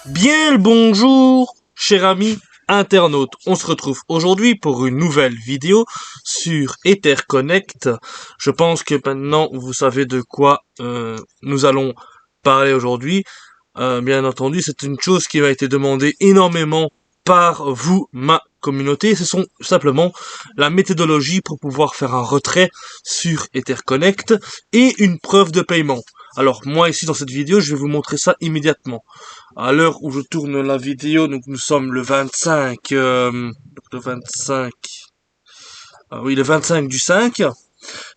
Bien le bonjour, cher ami internaute. On se retrouve aujourd'hui pour une nouvelle vidéo sur EtherConnect. Je pense que maintenant vous savez de quoi nous allons parler aujourd'hui. Bien entendu, c'est une chose qui m'a été demandée énormément par vous, ma communauté. Ce sont simplement la méthodologie pour pouvoir faire un retrait sur EtherConnect et une preuve de paiement. Alors moi ici dans cette vidéo, je vais vous montrer ça immédiatement. À l'heure où je tourne la vidéo, donc nous sommes le 25, le 25, oui, le 25 du 5.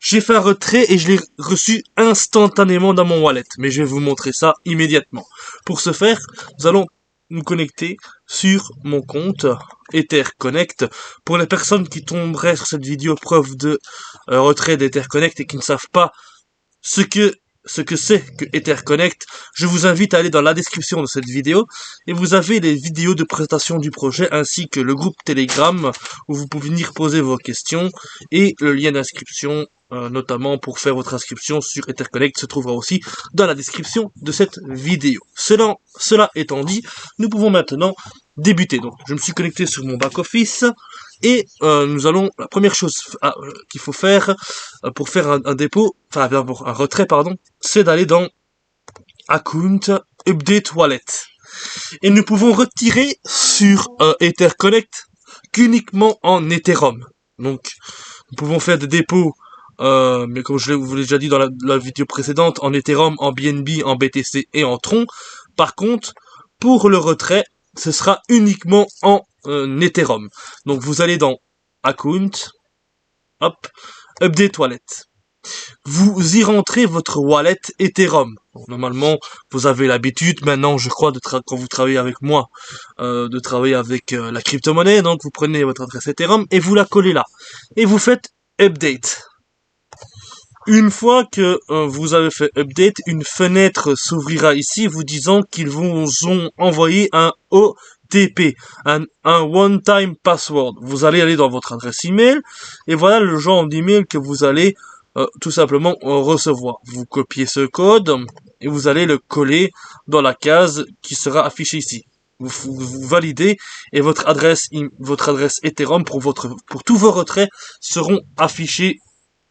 J'ai fait un retrait et je l'ai reçu instantanément dans mon wallet. Mais je vais vous montrer ça immédiatement. Pour ce faire, nous allons nous connecter sur mon compte EtherConnect. Pour les personnes qui tomberaient sur cette vidéo preuve de retrait d'EtherConnect et qui ne savent pas ce que c'est que EtherConnect, je vous invite à aller dans la description de cette vidéo et vous avez les vidéos de présentation du projet ainsi que le groupe Telegram où vous pouvez venir poser vos questions et le lien d'inscription notamment pour faire votre inscription sur EtherConnect se trouvera aussi dans la description de cette vidéo. Cela étant dit, nous pouvons maintenant débuter. Donc, je me suis connecté sur mon back-office et nous allons, la première chose qu'il faut faire pour faire un dépôt, enfin pour un retrait pardon, c'est d'aller dans Account Update Wallet. Et nous pouvons retirer sur EtherConnect qu'uniquement en Ethereum. Donc nous pouvons faire des dépôts, mais comme je vous l'ai déjà dit dans la vidéo précédente, en Ethereum, en BNB, en BTC et en Tron. Par contre, pour le retrait, ce sera uniquement en Ethereum. Donc vous allez dans Account, hop, Update Wallet. Vous y rentrez votre wallet Ethereum. Bon, normalement, vous avez l'habitude maintenant, je crois, quand vous travaillez avec moi, de travailler avec la crypto-monnaie. Donc vous prenez votre adresse Ethereum et vous la collez là. Et vous faites Update. Une fois que vous avez fait Update, une fenêtre s'ouvrira ici vous disant qu'ils vous ont envoyé un OTP, un one-time password. Vous allez aller dans votre adresse email et voilà le genre d'email que vous allez tout simplement recevoir. Vous copiez ce code et vous allez le coller dans la case qui sera affichée ici. Vous validez et votre adresse Ethereum pour tous vos retraits seront affichés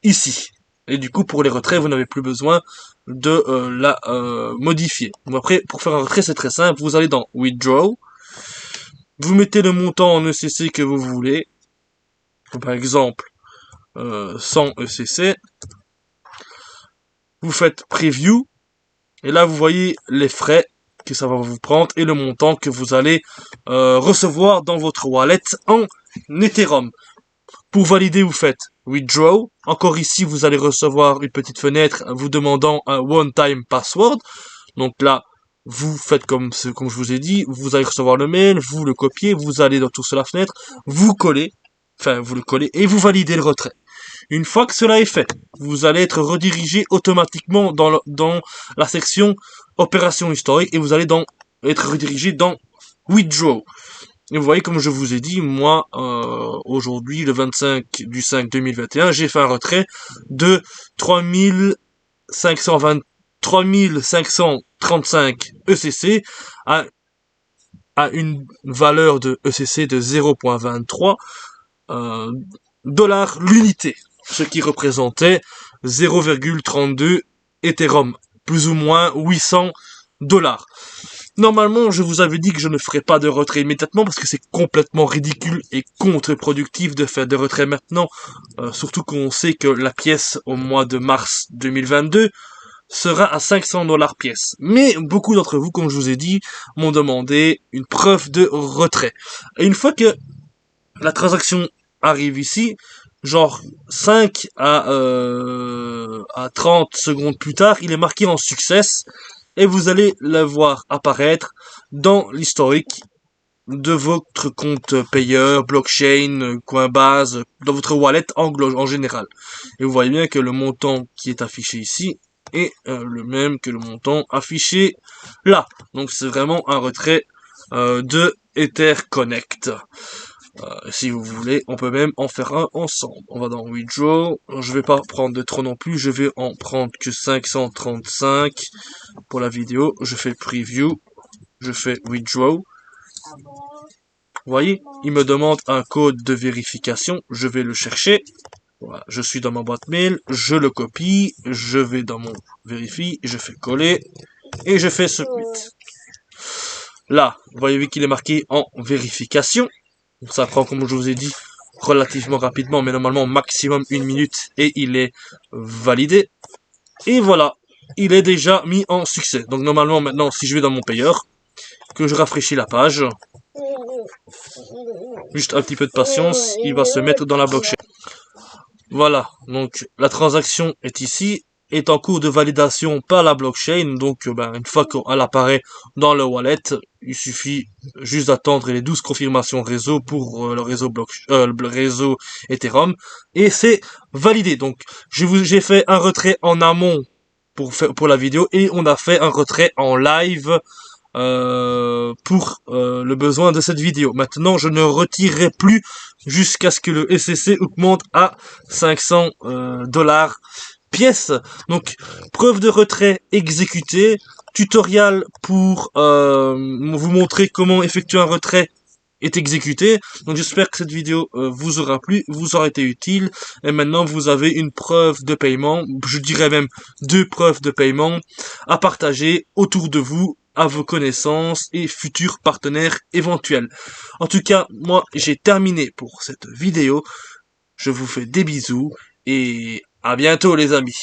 ici. Et du coup, pour les retraits, vous n'avez plus besoin de la modifier. Donc après, pour faire un retrait, c'est très simple. Vous allez dans Withdraw. Vous mettez le montant en ECC que vous voulez. Par exemple, 100 ECC. Vous faites Preview. Et là, vous voyez les frais que ça va vous prendre et le montant que vous allez recevoir dans votre wallet en Ethereum. Pour valider, vous faites Withdraw. Encore ici, vous allez recevoir une petite fenêtre vous demandant un one-time password. Donc là, vous faites comme je vous ai dit, vous allez recevoir le mail, vous le copiez, vous allez dans tout sur la fenêtre, vous le collez et vous validez le retrait. Une fois que cela est fait, vous allez être redirigé automatiquement dans la section opération historique et vous allez être redirigé dans Withdraw. Et vous voyez, comme je vous ai dit, moi, aujourd'hui, le 25 du 5 2021, j'ai fait un retrait de 3535 ECC à une valeur de ECC de 0.23 dollars l'unité, ce qui représentait 0,32 Ethereum, plus ou moins 800 dollars. Normalement, je vous avais dit que je ne ferais pas de retrait immédiatement parce que c'est complètement ridicule et contre-productif de faire des retraits maintenant, surtout qu'on sait que la pièce au mois de mars 2022 sera à 500 dollars pièce. Mais beaucoup d'entre vous, comme je vous ai dit, m'ont demandé une preuve de retrait. Et une fois que la transaction arrive ici, genre 5 à 30 secondes plus tard, il est marqué en success et vous allez le voir apparaître dans l'historique de votre compte payeur, blockchain, Coinbase, dans votre wallet en général. Et vous voyez bien que le montant qui est affiché ici est le même que le montant affiché là. Donc c'est vraiment un retrait de EtherConnect. Si vous voulez, on peut même en faire un ensemble. On va dans Withdraw. Je vais pas prendre de trop non plus. Je vais en prendre que 535 pour la vidéo. Je fais Preview. je fais withdraw. Vous voyez, il me demande un code de vérification, je vais le chercher. Voilà, je suis dans ma boîte mail, je le copie, je vais dans mon vérifie, je fais coller et je fais submit. Là, vous voyez qu'il est marqué en vérification. Ça prend, comme je vous ai dit, relativement rapidement, mais normalement maximum 1 minute et il est validé. Et voilà, il est déjà mis en succès. Donc normalement maintenant, si je vais dans mon payeur, que je rafraîchis la page, juste un petit peu de patience, il va se mettre dans la blockchain. Voilà, donc la transaction est ici, est en cours de validation par la blockchain, donc une fois qu'elle apparaît dans le wallet, il suffit juste d'attendre les 12 confirmations réseau pour le réseau Ethereum, et c'est validé. Donc j'ai fait un retrait en amont pour la vidéo, et on a fait un retrait en live pour le besoin de cette vidéo. Maintenant, je ne retirerai plus jusqu'à ce que le SCC augmente à 500 dollars pièce. Donc, preuve de retrait exécutée, tutoriel pour vous montrer comment effectuer un retrait est exécuté. Donc j'espère que cette vidéo vous aura plu, vous aura été utile. Et maintenant vous avez une preuve de paiement, je dirais même 2 preuves de paiement à partager autour de vous, à vos connaissances et futurs partenaires éventuels. En tout cas, moi j'ai terminé pour cette vidéo. Je vous fais des bisous et à bientôt les amis.